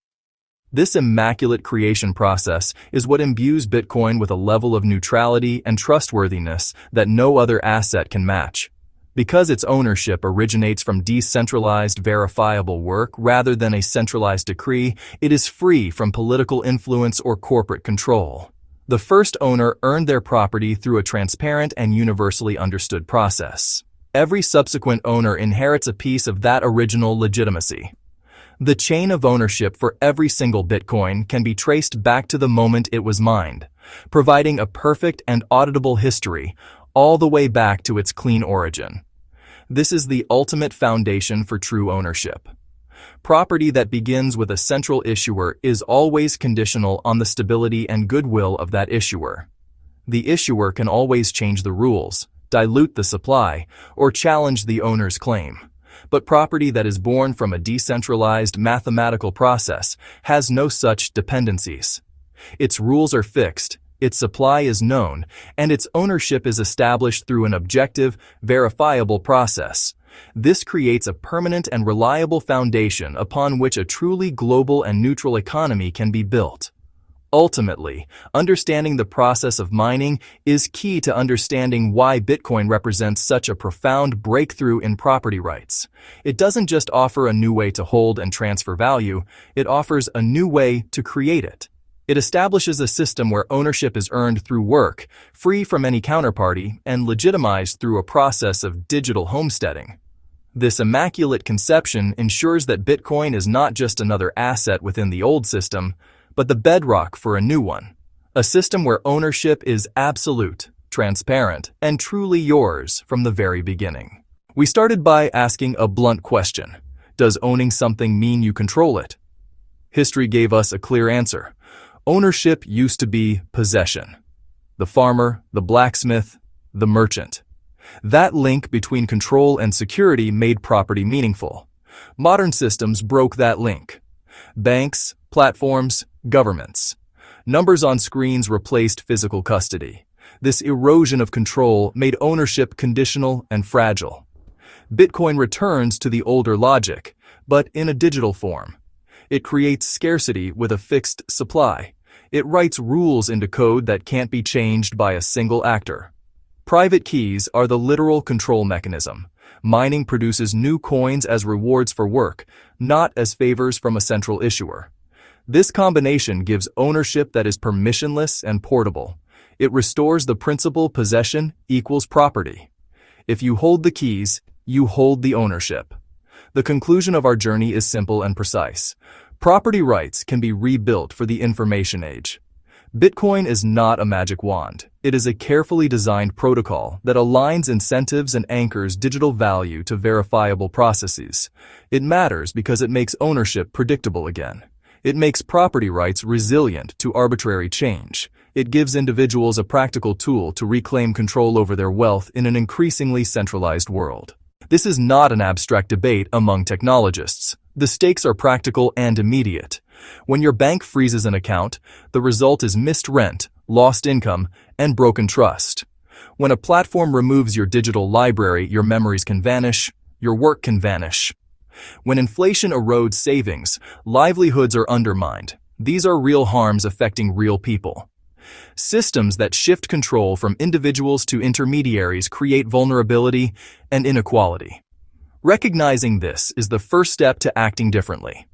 This immaculate creation process is what imbues Bitcoin with a level of neutrality and trustworthiness that no other asset can match. Because its ownership originates from decentralized, verifiable work rather than a centralized decree, it is free from political influence or corporate control. The first owner earned their property through a transparent and universally understood process. Every subsequent owner inherits a piece of that original legitimacy. The chain of ownership for every single Bitcoin can be traced back to the moment it was mined, providing a perfect and auditable history all the way back to its clean origin. This is the ultimate foundation for true ownership. Property that begins with a central issuer is always conditional on the stability and goodwill of that issuer. The issuer can always change the rules, dilute the supply, or challenge the owner's claim. But property that is born from a decentralized mathematical process has no such dependencies. Its rules are fixed, its supply is known, and its ownership is established through an objective, verifiable process. This creates a permanent and reliable foundation upon which a truly global and neutral economy can be built. Ultimately, understanding the process of mining is key to understanding why Bitcoin represents such a profound breakthrough in property rights. It doesn't just offer a new way to hold and transfer value, it offers a new way to create it. It establishes a system where ownership is earned through work, free from any counterparty, and legitimized through a process of digital homesteading. This immaculate conception ensures that Bitcoin is not just another asset within the old system, but the bedrock for a new one. A system where ownership is absolute, transparent, and truly yours from the very beginning. We started by asking a blunt question. Does owning something mean you control it? History gave us a clear answer. Ownership used to be possession. The farmer, the blacksmith, the merchant. That link between control and security made property meaningful. Modern systems broke that link. Banks, platforms, governments. Numbers on screens replaced physical custody. This erosion of control made ownership conditional and fragile. Bitcoin returns to the older logic, but in a digital form. It creates scarcity with a fixed supply. It writes rules into code that can't be changed by a single actor. Private keys are the literal control mechanism. Mining produces new coins as rewards for work, not as favors from a central issuer. This combination gives ownership that is permissionless and portable. It restores the principle possession equals property. If you hold the keys, you hold the ownership. The conclusion of our journey is simple and precise. Property rights can be rebuilt for the information age. Bitcoin is not a magic wand. It is a carefully designed protocol that aligns incentives and anchors digital value to verifiable processes. It matters because it makes ownership predictable again. It makes property rights resilient to arbitrary change. It gives individuals a practical tool to reclaim control over their wealth in an increasingly centralized world. This is not an abstract debate among technologists. The stakes are practical and immediate. When your bank freezes an account, the result is missed rent, lost income, and broken trust. When a platform removes your digital library, your memories can vanish, your work can vanish. When inflation erodes savings, livelihoods are undermined. These are real harms affecting real people. Systems that shift control from individuals to intermediaries create vulnerability and inequality. Recognizing this is the first step to acting differently.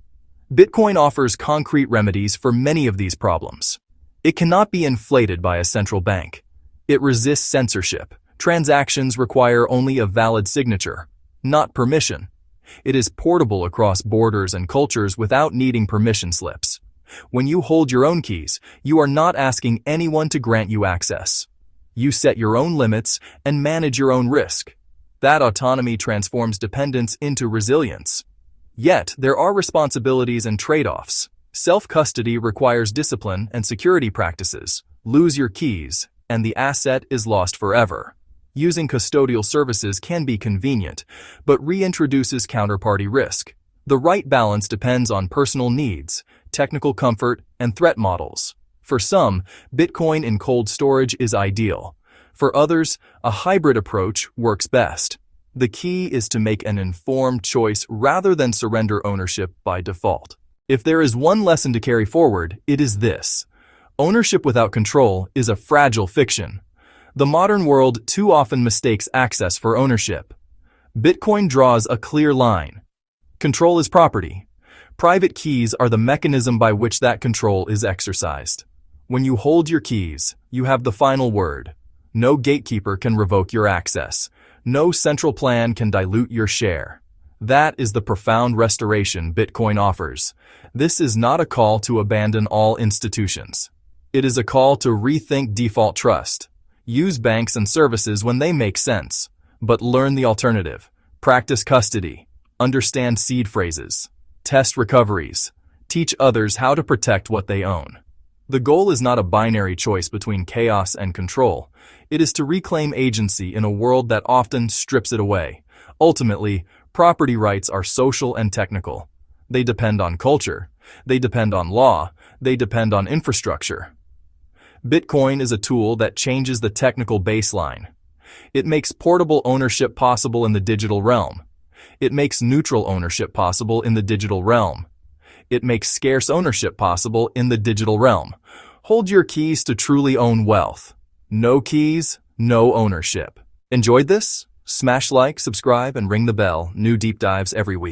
Bitcoin offers concrete remedies for many of these problems. It cannot be inflated by a central bank. It resists censorship. Transactions require only a valid signature, not permission. It is portable across borders and cultures without needing permission slips. When you hold your own keys, you are not asking anyone to grant you access. You set your own limits and manage your own risk. That autonomy transforms dependence into resilience. Yet, there are responsibilities and trade-offs. Self-custody requires discipline and security practices. Lose your keys, and the asset is lost forever. Using custodial services can be convenient, but reintroduces counterparty risk. The right balance depends on personal needs, technical comfort, and threat models. For some, Bitcoin in cold storage is ideal. For others, a hybrid approach works best. The key is to make an informed choice rather than surrender ownership by default. If there is one lesson to carry forward, it is this: ownership without control is a fragile fiction. The modern world too often mistakes access for ownership. Bitcoin draws a clear line. Control is property. Private keys are the mechanism by which that control is exercised. When you hold your keys, you have the final word. No gatekeeper can revoke your access. No central plan can dilute your share. That is the profound restoration Bitcoin offers. This is not a call to abandon all institutions. It is a call to rethink default trust. Use banks and services when they make sense, but learn the alternative. Practice custody. Understand seed phrases. Test recoveries. Teach others how to protect what they own. The goal is not a binary choice between chaos and control. It is to reclaim agency in a world that often strips it away. Ultimately, property rights are social and technical. They depend on culture. They depend on law. They depend on infrastructure. Bitcoin is a tool that changes the technical baseline. It makes portable ownership possible in the digital realm. It makes neutral ownership possible in the digital realm. It makes scarce ownership possible in the digital realm. Hold your keys to truly own wealth. No keys, no ownership. Enjoyed this? Smash like, subscribe, and ring the bell. New deep dives every week.